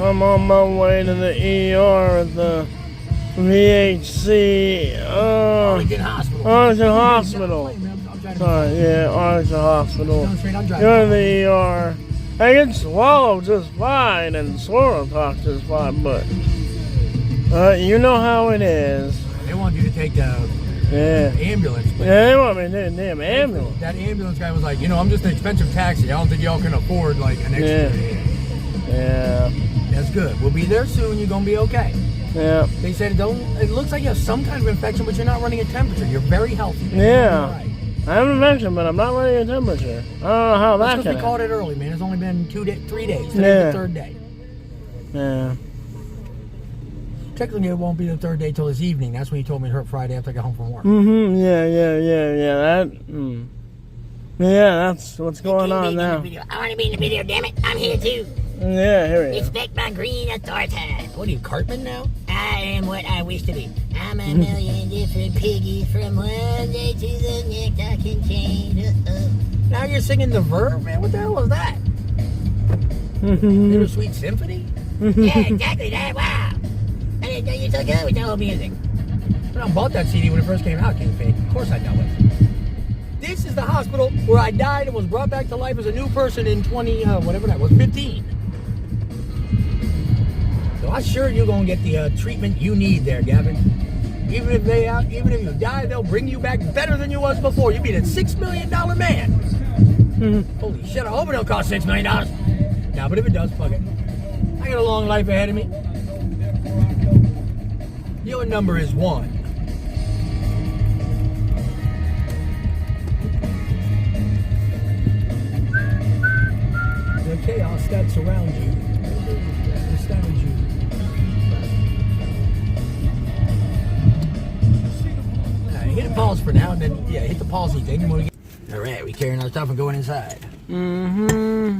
I'm on my way to the ER at the VHC. Arlington Hospital. Arlington Hospital. Sorry, yeah, Arlington Hospital. You're in the ER. I can swallow just fine and sort of talk just fine, but you know how it is. They want you to take the ambulance. Yeah, they want me to take the damn ambulance. That ambulance guy was like, I'm just an expensive taxi. I don't think y'all can afford like an extra. Yeah. That's good. We'll be there soon. You're gonna be okay. Yeah. They said it looks like you have some kind of infection, but you're not running a temperature. You're very healthy. Yeah. Right. I have an infection, but I'm not running a temperature. I don't know how that can. We called it early, man. It's only been 3 days. Today's the third day. Yeah. Technically, it won't be the third day till this evening. That's when you told me it hurt Friday after I got home from work. Yeah. Yeah, that's what's going on now. I want to be in the video, damn it. I'm here too. Yeah, here we go. Respect my green authority. What are you, Cartman now? I am what I wish to be. I'm a million different piggies from one day to the next. I can change. Now you're singing the verb, man. What the hell was that? Bittersweet Symphony? Yeah, exactly that. Wow. I didn't know you took good with the whole music. I bought that CD when it first came out, King Fade. Of course I know it. This is the hospital where I died and was brought back to life as a new person in 15. So I'm sure you're gonna get the treatment you need there, Gavin. Even if you die, they'll bring you back better than you was before. You'll be the $6 million man. Holy shit! I hope it don't cost $6 million. Nah, but if it does, fuck it. I got a long life ahead of me. Your number is 1. The chaos that surrounds you astounds you. Hit pause for now, and then hit the pause thing. All right, we carrying our stuff and going inside. Alright.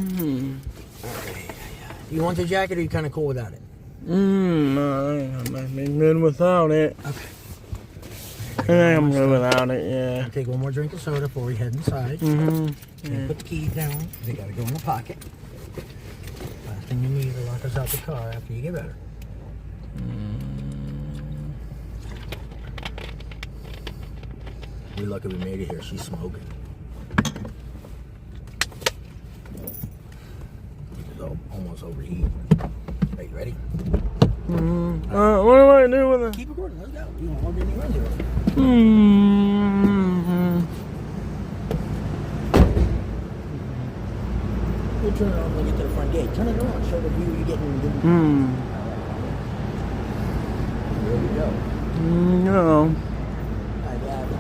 You want the jacket, or are you kind of cool without it? No, I'm good without it. Okay. I think I'm good without it, yeah. I'll take one more drink of soda before we head inside. And put the keys down. They gotta go in the pocket. Last thing you need to lock us out the car after you get better. We're lucky we made it here. She's smoking. Almost overheating. Are you ready? What do I do with it? Keep recording. Let's go. You don't want to get any runs here. We'll turn it on when we get to the front gate. Turn it around. Show the view you're getting. There we go. No. Hi, Gavin.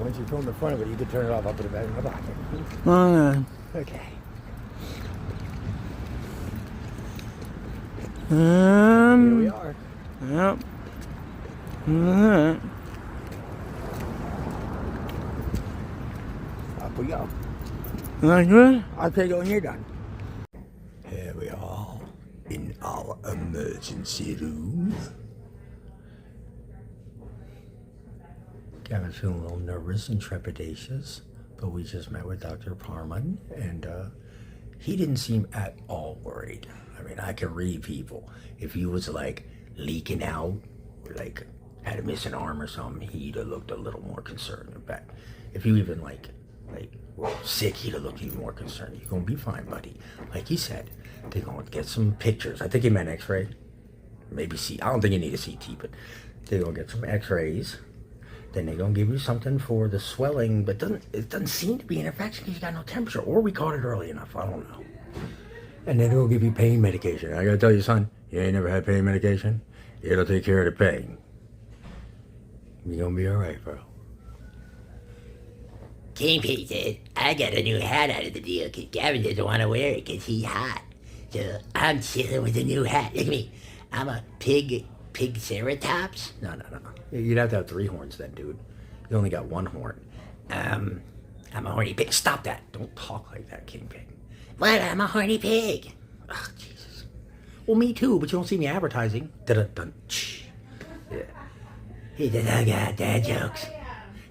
Once you film the front of it, you can turn it off. I'll put it back in the pocket. Okay. Here we are. Yep. Up we go. Is that good? I'll take it when you're done. Here we are in our emergency room. Gavin's feeling a little nervous and trepidatious, but we just met with Dr. Parman, and he didn't seem at all worried. I mean, I can read people. If he was like leaking out, or like had a missing arm or something, he'd have looked a little more concerned. In fact, if you even like sick, he'd have looked even more concerned. You're gonna be fine, buddy. Like he said, they're gonna get some pictures. I think he meant X-ray, maybe CT. I don't think you need a CT, but they're gonna get some X-rays. Then they're gonna give you something for the swelling, but it doesn't seem to be an infection because you got no temperature, or we caught it early enough. I don't know. And then they'll give you pain medication. I gotta tell you, son, you ain't never had pain medication. It'll take care of the pain. You're gonna be all right, bro. Kingpin says, I got a new hat out of the deal because Gavin doesn't want to wear it because he's hot. So I'm chilling with a new hat. Look at me. I'm a pig ceratops. No. You'd have to have 3 horns then, dude. You only got 1 horn. I'm a horny pig. Stop that. Don't talk like that, Kingpin. What? I'm a horny pig. Oh, Jesus. Well, me too, but you don't see me advertising. Dun-dun-dun. Yeah. He says, I got dad jokes.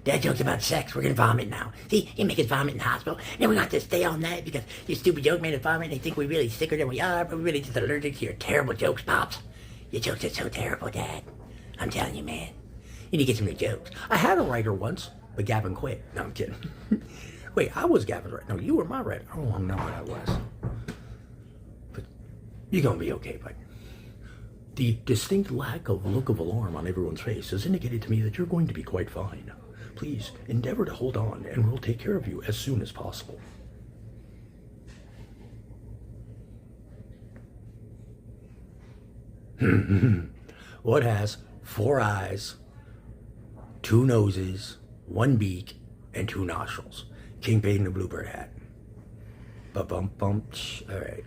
Dad jokes about sex. We're going to vomit now. See, you make us vomit in the hospital. Then we got to stay all night because your stupid joke made us vomit. They think we're really sicker than we are, but we're really just allergic to your terrible jokes, Pops. Your jokes are so terrible, Dad. I'm telling you, man. You need to get some new jokes. I had a writer once, but Gavin quit. No, I'm kidding. Wait, I was Gavin's writer. No, you were my writer. I don't know what I was. But you're going to be okay, bud. The distinct lack of look of alarm on everyone's face has indicated to me that you're going to be quite fine. Please endeavor to hold on, and we'll take care of you as soon as possible. What has 4 eyes, 2 noses, 1 beak, and 2 nostrils? Kingpin the Bluebird hat. Ba-bum-bum. All right.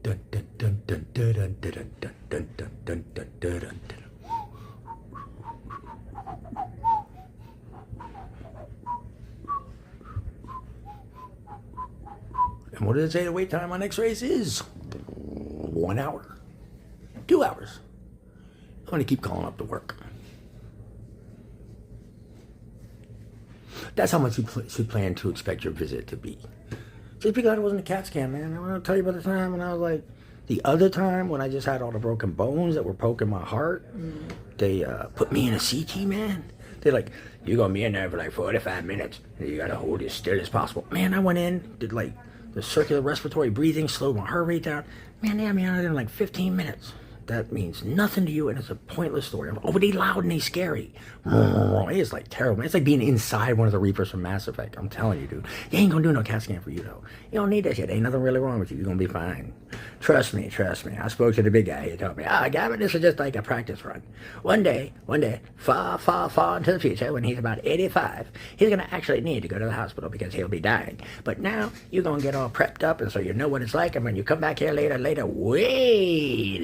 Dun, dun, dun, dun, dun, dun, dun, dun, dun, dun, dun, dun, dun, dun. And what did it say the wait time on X-rays is? 1 hour. 2 hours. I'm going to keep calling up to work. That's how much you should plan to expect your visit to be. Just because it wasn't a CAT scan, man. I want to tell you about the time when I was like, the other time when I just had all the broken bones that were poking my heart, they put me in a CT, man. They're like, you're going to be in there for like 45 minutes. You got to hold it as still as possible. Man, I went in, did like the circular respiratory breathing, slowed my heart rate down. Man, they had me out in like 15 minutes. That means nothing to you, and it's a pointless story. Oh, but they loud and they scary. It is like terrible. It's like being inside one of the Reapers from Mass Effect. I'm telling you, dude. They ain't gonna do no CAT scan for you, though. You don't need that shit. Ain't nothing really wrong with you. You're gonna be fine. Trust me. I spoke to the big guy. He told me, Gavin, this is just like a practice run. One day, far, far, far into the future, when he's about 85, he's gonna actually need to go to the hospital because he'll be dying. But now, you're gonna get all prepped up, and so you know what it's like, and when you come back here way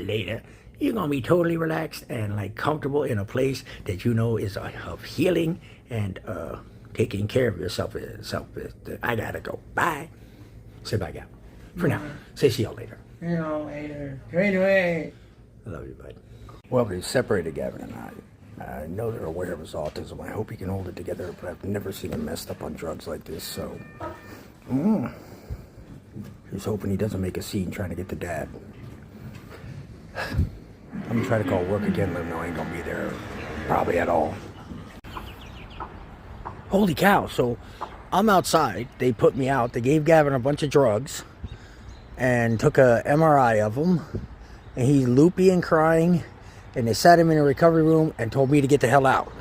later, you're going to be totally relaxed and like comfortable in a place that you know is of healing and taking care of yourself. I got to go. Bye. Say bye, Gavin. For now. Say see y'all later. See y'all later. Wait. I love you, bud. Well, they separated Gavin and I. I know they're aware of his autism. I hope he can hold it together, but I've never seen him messed up on drugs like this, so... He's hoping he doesn't make a scene trying to get the dad. I'm gonna try to call work again, let him know I ain't gonna be there probably at all. Holy cow, so I'm outside. They put me out. They gave Gavin a bunch of drugs and took a MRI of him. And he's loopy and crying. And they sat him in a recovery room and told me to get the hell out.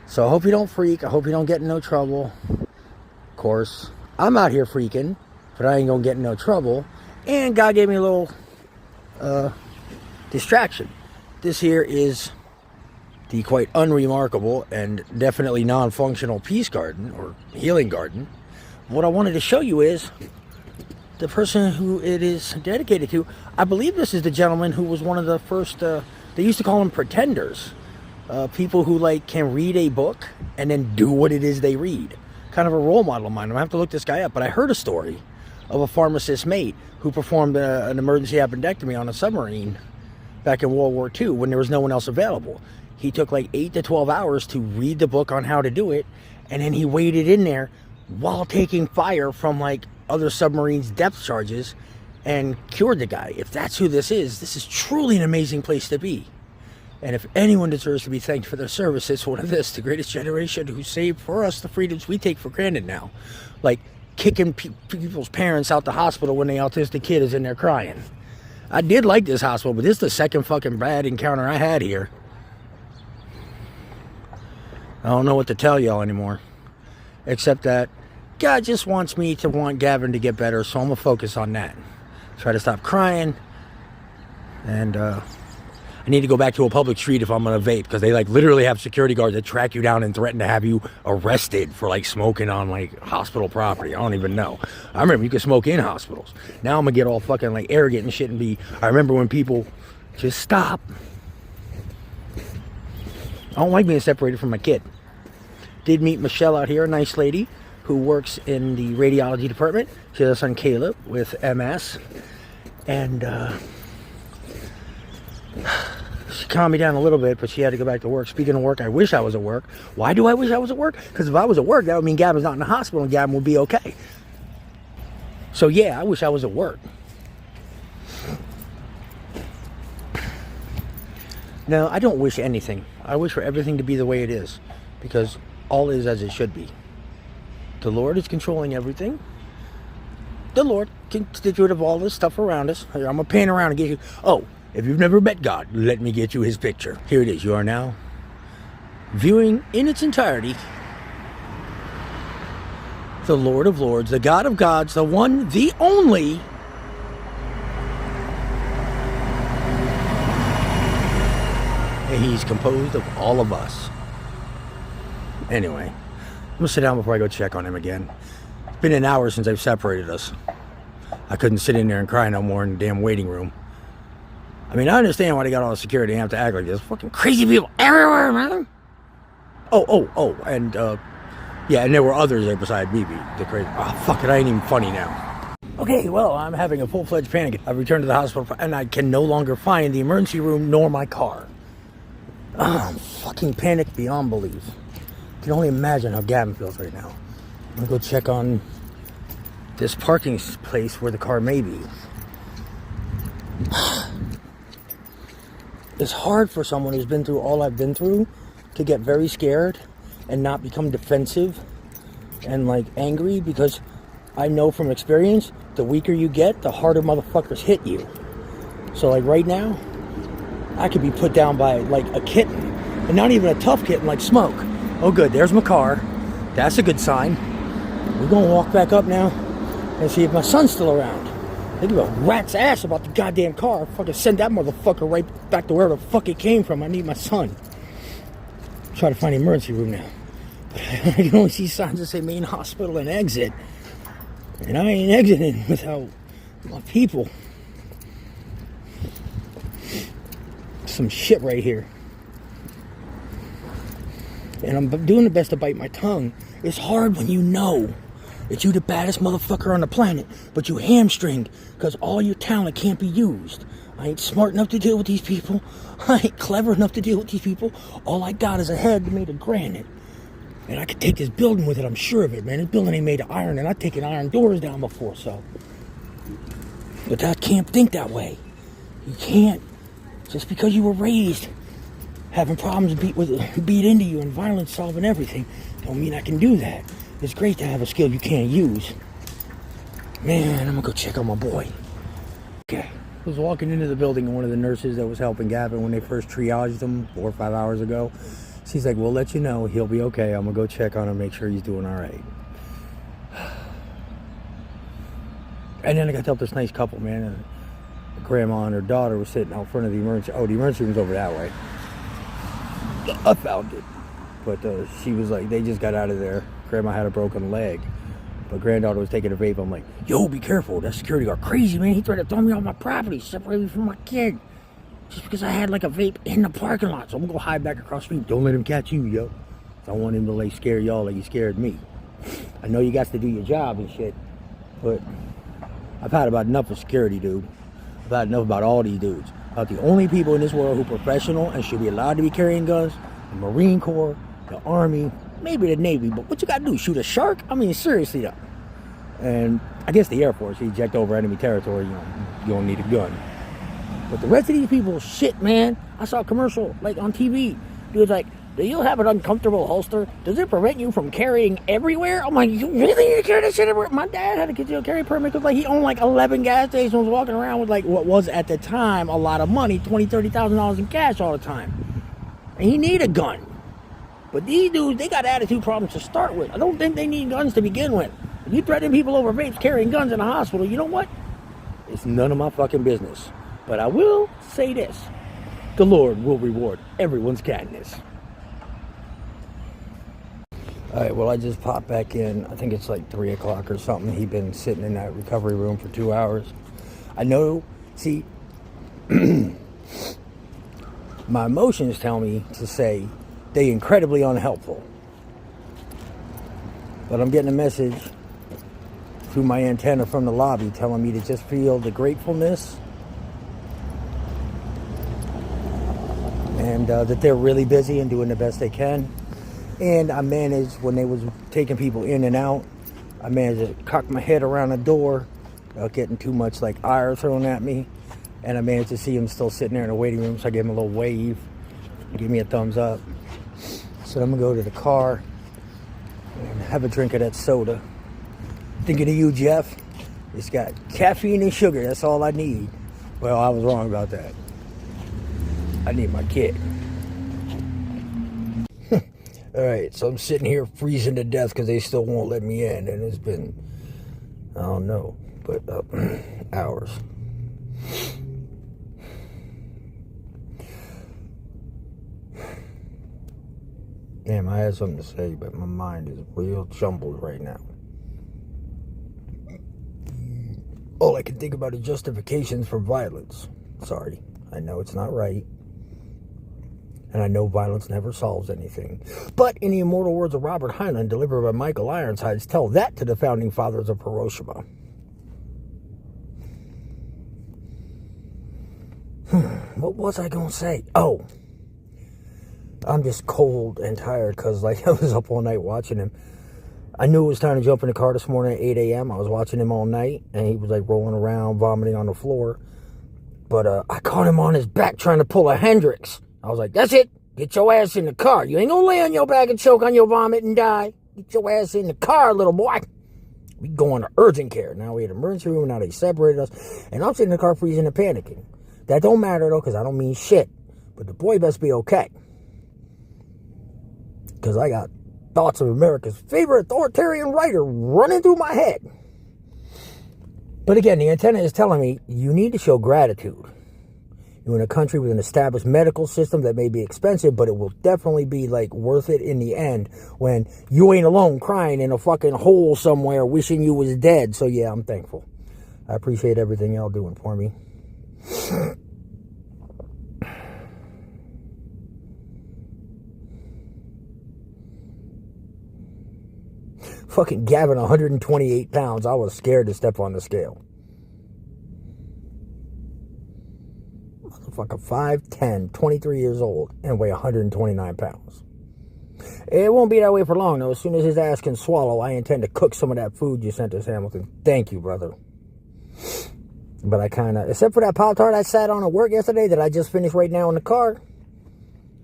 So I hope you don't freak. I hope you don't get in no trouble. Of course, I'm out here freaking, but I ain't gonna get in no trouble. And God gave me a little distraction. This here is the quite unremarkable and definitely non-functional peace garden or healing garden. What I wanted to show you is the person who it is dedicated to. I believe this is the gentleman who was one of the first, they used to call them pretenders. People who like can read a book and then do what it is they read. Kind of a role model of mine. I'm gonna have to look this guy up, but I heard a story of a pharmacist mate who performed an emergency appendectomy on a submarine back in World War II when there was no one else available. He took like 8 to 12 hours to read the book on how to do it, and then he waited in there while taking fire from like other submarines' depth charges and cured the guy. If that's who this is truly an amazing place to be. And if anyone deserves to be thanked for their service, it's one of this, the greatest generation who saved for us the freedoms we take for granted now. Like kicking people's parents out the hospital when the autistic kid is in there crying. I did like this hospital, but this is the second fucking bad encounter I had here. I don't know what to tell y'all anymore. Except that God just wants me to want Gavin to get better, so I'm going to focus on that. Try to stop crying. And I need to go back to a public street if I'm gonna vape, because they like literally have security guards that track you down and threaten to have you arrested for like smoking on like hospital property. I don't even know. I remember you could smoke in hospitals. Now I'm gonna get all fucking like arrogant and shit and be, I remember when people just stop. I don't like being separated from my kid. Did meet Michelle out here, a nice lady who works in the radiology department. She has a son Caleb with MS, and she calmed me down a little bit, but she had to go back to work. Speaking of work, I wish I was at work. Why do I wish I was at work? Because if I was at work, that would mean Gavin's not in the hospital and Gavin would be okay. So yeah, I wish I was at work. No, I don't wish anything. I wish for everything to be the way it is, because all is as it should be. The Lord is controlling everything. The Lord can get rid of all this stuff around us. I'm going to pan around and get you. Oh, if you've never met God, let me get you his picture. Here it is. You are now viewing in its entirety the Lord of Lords, the God of Gods, the one, the only. And he's composed of all of us. Anyway, I'm going to sit down before I go check on him again. It's been an hour since they've separated us. I couldn't sit in there and cry no more in the damn waiting room. I mean, I understand why they got all the security and have to act like this. Fucking crazy people everywhere, man. And yeah, and there were others there beside me. The crazy. Oh, fuck it, I ain't even funny now. Okay, well, I'm having a full-fledged panic. I've returned to the hospital, and I can no longer find the emergency room nor my car. Oh, I'm fucking panicked beyond belief. I can only imagine how Gavin feels right now. I'm gonna go check on this parking place where the car may be. It's hard for someone who's been through all I've been through to get very scared and not become defensive and like angry, because I know from experience, the weaker you get, the harder motherfuckers hit you. So like right now, I could be put down by like a kitten, and not even a tough kitten like Smoke. Oh good, there's my car. That's a good sign. We're gonna walk back up now and see if my son's still around. They give a rat's ass about the goddamn car. I'll fucking send that motherfucker right back to wherever the fuck it came from. I need my son. Try to find the emergency room now. But I can only see signs that say main hospital and exit. And I ain't exiting without my people. Some shit right here. And I'm doing the best to bite my tongue. It's hard when you know that you the baddest motherfucker on the planet, but you hamstringed because all your talent can't be used. I ain't smart enough to deal with these people. I ain't clever enough to deal with these people. All I got is a head made of granite. And I could take this building with it, I'm sure of it, man. This building ain't made of iron, and I've taken iron doors down before, so. But I can't think that way. You can't. Just because you were raised having problems beat into you and violence solving everything, don't mean I can do that. It's great to have a skill you can't use. Man, I'm gonna go check on my boy. Okay. I was walking into the building, and one of the nurses that was helping Gavin when they first triaged him 4 or 5 hours ago, she's like, we'll let you know, he'll be okay. I'm gonna go check on him, make sure he's doing all right. And then I got to help this nice couple, man. And grandma and her daughter was sitting out front of the emergency. Oh, the emergency room's over that way. I found it. But she was like, they just got out of there. Grandma had a broken leg. But granddaughter was taking a vape. I'm like, yo, be careful. That security guard crazy, man. He tried to throw me off my property, separate me from my kid. Just because I had like a vape in the parking lot. So I'm going to go hide back across the street. Don't let him catch you, yo. I don't want him to like scare y'all like he scared me. I know you got to do your job and shit. But I've had about enough of security, dude. I've had enough about all these dudes. About the only people in this world who are professional and should be allowed to be carrying guns: the Marine Corps, the Army, maybe the Navy. But what you got to do? Shoot a shark? I mean, seriously, though. And I guess the Air Force, you eject over enemy territory, you don't need a gun. But the rest of these people, shit, man. I saw a commercial, like, on TV. Dude's like, do you have an uncomfortable holster? Does it prevent you from carrying everywhere? I'm like, you really need to carry that shit everywhere? My dad had a concealed carry permit because, like, he owned, like, 11 gas stations, was walking around with, like, what was, at the time, a lot of money, $20,000, $30,000 in cash all the time. And he needed a gun. But these dudes, they got attitude problems to start with. I don't think they need guns to begin with. If you threaten people over vapes carrying guns in a hospital, you know what? It's none of my fucking business. But I will say this. the Lord will reward everyone's kindness. Alright, well, I just popped back in. I think it's like 3 o'clock or something. He'd been sitting in that recovery room for 2 hours. I know, see, my emotions tell me to say they incredibly unhelpful. But I'm getting a message through my antenna from the lobby telling me to just feel the gratefulness and that they're really busy and doing the best they can. And I managed, when they was taking people in and out, I managed to cock my head around the door without getting too much like ire thrown at me. And I managed to see him still sitting there in the waiting room, so I gave him a little wave. He gave me a thumbs up. So I'm gonna go to the car and have a drink of that soda. Thinking of you, Jeff. It's got caffeine and sugar, that's all I need. Well, I was wrong about that. I need my kid. Alright, so I'm sitting here freezing to death because they still won't let me in. And it's been, I don't know, but hours. Damn, I had something to say, but my mind is real jumbled right now. All I can think about is justifications for violence. Sorry, I know it's not right. And I know violence never solves anything. But in the immortal words of Robert Heinlein, delivered by Michael Ironsides, tell that to the founding fathers of Hiroshima. What was I going to say? Oh, I'm just cold and tired because like I was up all night watching him. I knew it was time to jump in the car this morning at 8 a.m. I was watching him all night and he was like rolling around, vomiting on the floor. But I caught him on his back trying to pull a Hendrix. I was like, that's it. Get your ass in the car. You ain't gonna lay on your back and choke on your vomit and die. Get your ass in the car, little boy. We going to urgent care. Now we had emergency room. Now they separated us. And I'm sitting in the car freezing and panicking. That don't matter though because I don't mean shit. But the boy best be okay. Because I got thoughts of America's favorite authoritarian writer running through my head. But again, the antenna is telling me you need to show gratitude. You're in a country with an established medical system that may be expensive, but it will definitely be like worth it in the end when you ain't alone crying in a fucking hole somewhere wishing you was dead. So yeah, I'm thankful. I appreciate everything y'all doing for me. Fucking Gavin, 128 pounds. I was scared to step on the scale. Motherfucker, 5'10", 23 years old, and weigh 129 pounds. It won't be that way for long, though. As soon as his ass can swallow, I intend to cook some of that food you sent us, Hamilton. Thank you, brother. But I kind of, except for that Pop-Tart I sat on at work yesterday that I just finished right now in the car,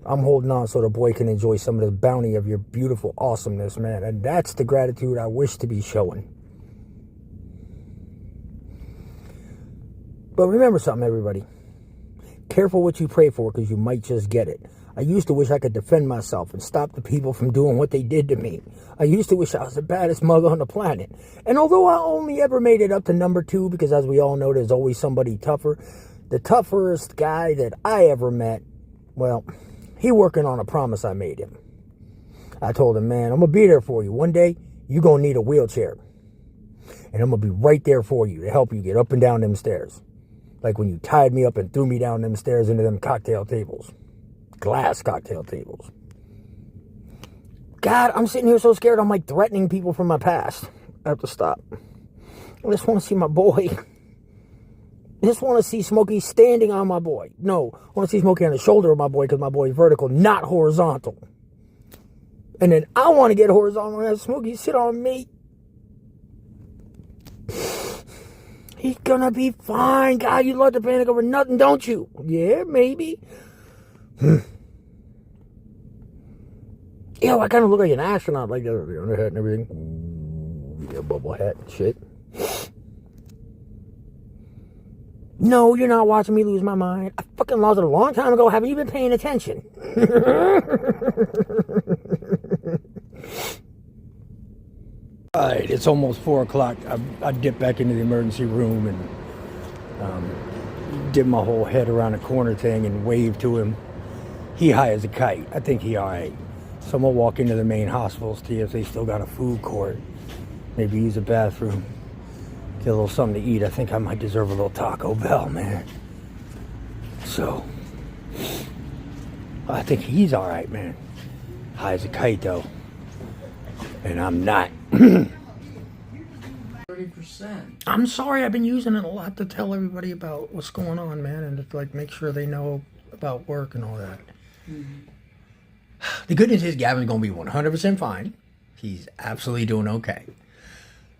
I'm holding on so the boy can enjoy some of the bounty of your beautiful awesomeness, man. And that's the gratitude I wish to be showing. But remember something, everybody. Careful what you pray for, because you might just get it. I used to wish I could defend myself and stop the people from doing what they did to me. I used to wish I was the baddest mother on the planet. And although I only ever made it up to number 2, because as we all know, there's always somebody tougher, the toughest guy that I ever met, well, he working on a promise I made him. I told him, man, I'm going to be there for you. One day, you're going to need a wheelchair. And I'm going to be right there for you to help you get up and down them stairs. Like when you tied me up and threw me down them stairs into them cocktail tables. Glass cocktail tables. God, I'm sitting here so scared I'm like threatening people from my past. I have to stop. I just want to see my boy. I just want to see Smokey standing on my boy. No, I want to see Smokey on the shoulder of my boy because my boy is vertical, not horizontal. And then I want to get horizontal and have Smokey sit on me. He's gonna be fine. God, you love to panic over nothing, don't you? Yeah, maybe. Ew, I kind of look like an astronaut, like the underhat and everything. Ooh, yeah, bubble hat and shit. No, you're not watching me lose my mind. I fucking lost it a long time ago. Haven't you been paying attention? Alright, it's almost 4 o'clock. I dipped back into the emergency room and did my whole head around the corner thing and waved to him. He high as a kite. I think he alright. So I'm gonna walk into the main hospital, see if they still got a food court. Maybe use a bathroom. Get a little something to eat. I think I might deserve a little Taco Bell, man. So, I think he's alright, man. High as a kite, though. And I'm not. 30%. I'm sorry, I've been using it a lot to tell everybody about what's going on, man, and to like make sure they know about work and all that. The good news is Gavin's gonna be 100% fine. He's absolutely doing okay.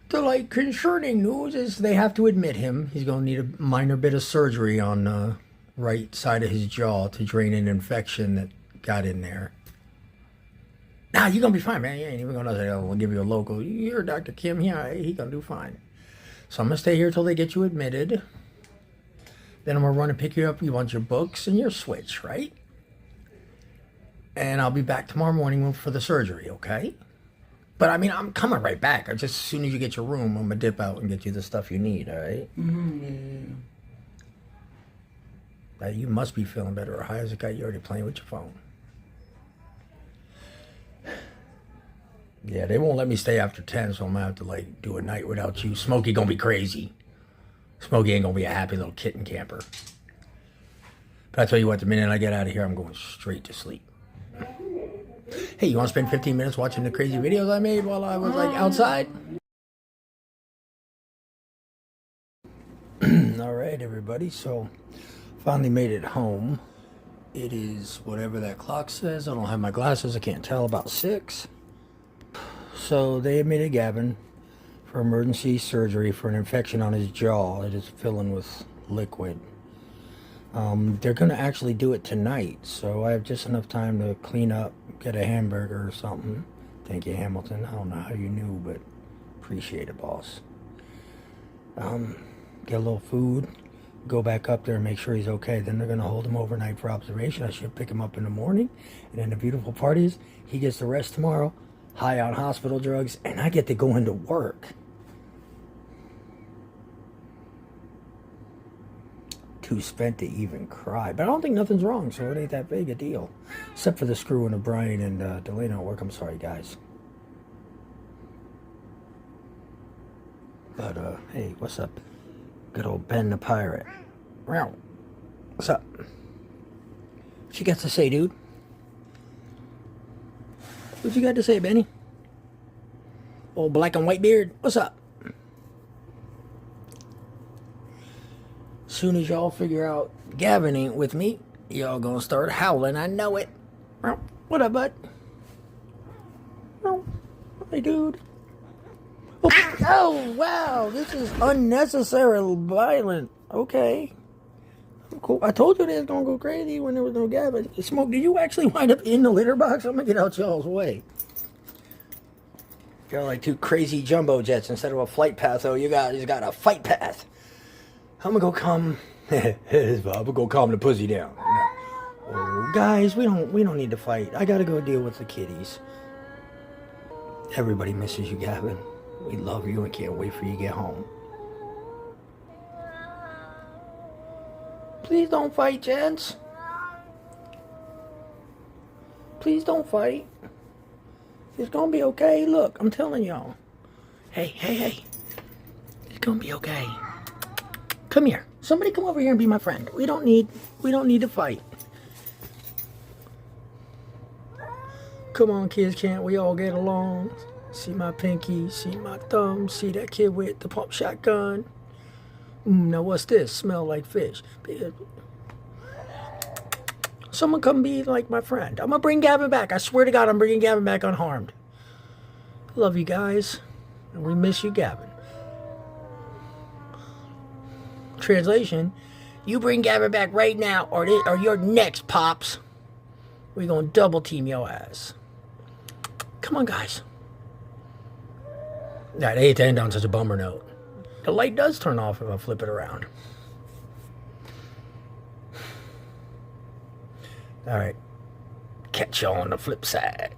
The like concerning news is they have to admit him. He's gonna need a minor bit of surgery on the right side of his jaw to drain an infection that got in there. Nah, you're gonna be fine, man. You ain't even gonna say, oh, we'll give you a local. You're Dr. Kim. Yeah, he gonna do fine. So I'm gonna stay here till they get you admitted. Then I'm gonna run and pick you up. You want your books and your switch, right? And I'll be back tomorrow morning for the surgery, okay? But I mean, I'm coming right back. Just as soon as you get your room, I'm gonna dip out and get you the stuff you need, all right? You must be feeling better, or high as a kite. You're already playing with your phone. Yeah, they won't let me stay after 10, so I'm gonna have to like do a night without you. Smokey gonna be crazy. Smokey ain't gonna be a happy little kitten camper. But I tell you what, the minute I get out of here, I'm going straight to sleep. Hey, you want to spend 15 minutes watching the crazy videos I made while I was like outside? All right, everybody. So, finally made it home. It is whatever that clock says. I don't have my glasses. I can't tell. About 6. So they admitted Gavin for emergency surgery for an infection on his jaw. It is filling with liquid. They're going to actually do it tonight, so I have just enough time to clean up, get a hamburger or something. Thank you, Hamilton. I don't know how you knew, but appreciate it, boss. Get a little food, go back up there and make sure he's okay. Then they're going to hold him overnight for observation. I should pick him up in the morning. And then the beautiful part is he gets to rest tomorrow, high on hospital drugs, and I get to go into work. Too spent to even cry. But I don't think nothing's wrong, so it ain't that big a deal. Except for the screw in the Brian and Delaney at work. I'm sorry, guys. But, hey, what's up? Good old Ben the Pirate. Wow. What's up? What you got to say, dude? What you got to say, Benny? Old black and white beard. What's up? Soon as y'all figure out Gavin ain't with me, y'all gonna start howling. I know it. What up, bud? Hey, dude. Oh, wow. This is unnecessarily violent. Okay. Cool. I told you they was gonna go crazy when there was no Gavin. Smoke, did you actually wind up in the litter box? I'm gonna get out y'all's way. Got like 2 crazy jumbo jets instead of a flight path. Oh, you got a fight path. I'm gonna go calm. I'm gonna go calm the pussy down. Oh, guys, we don't need to fight. I gotta go deal with the kitties. Everybody misses you, Gavin. We love you and can't wait for you to get home. Please don't fight, gents. Please don't fight. It's gonna be okay. Look, I'm telling y'all. Hey. It's gonna be okay. Come here. Somebody come over here and be my friend. We don't need to fight. Come on, kids, can't we all get along? See my pinky, see my thumb, see that kid with the pump shotgun. Now what's this? Smell like fish. Someone come be like my friend. I'm gonna bring Gavin back. I swear to God, I'm bringing Gavin back unharmed. Love you guys, and we miss you, Gavin. Translation, you bring Gavin back right now or you're next, Pops. We're gonna double team your ass. Come on, guys. I hate to end on such a bummer note. The light does turn off if I flip it around. Alright. Catch y'all on the flip side.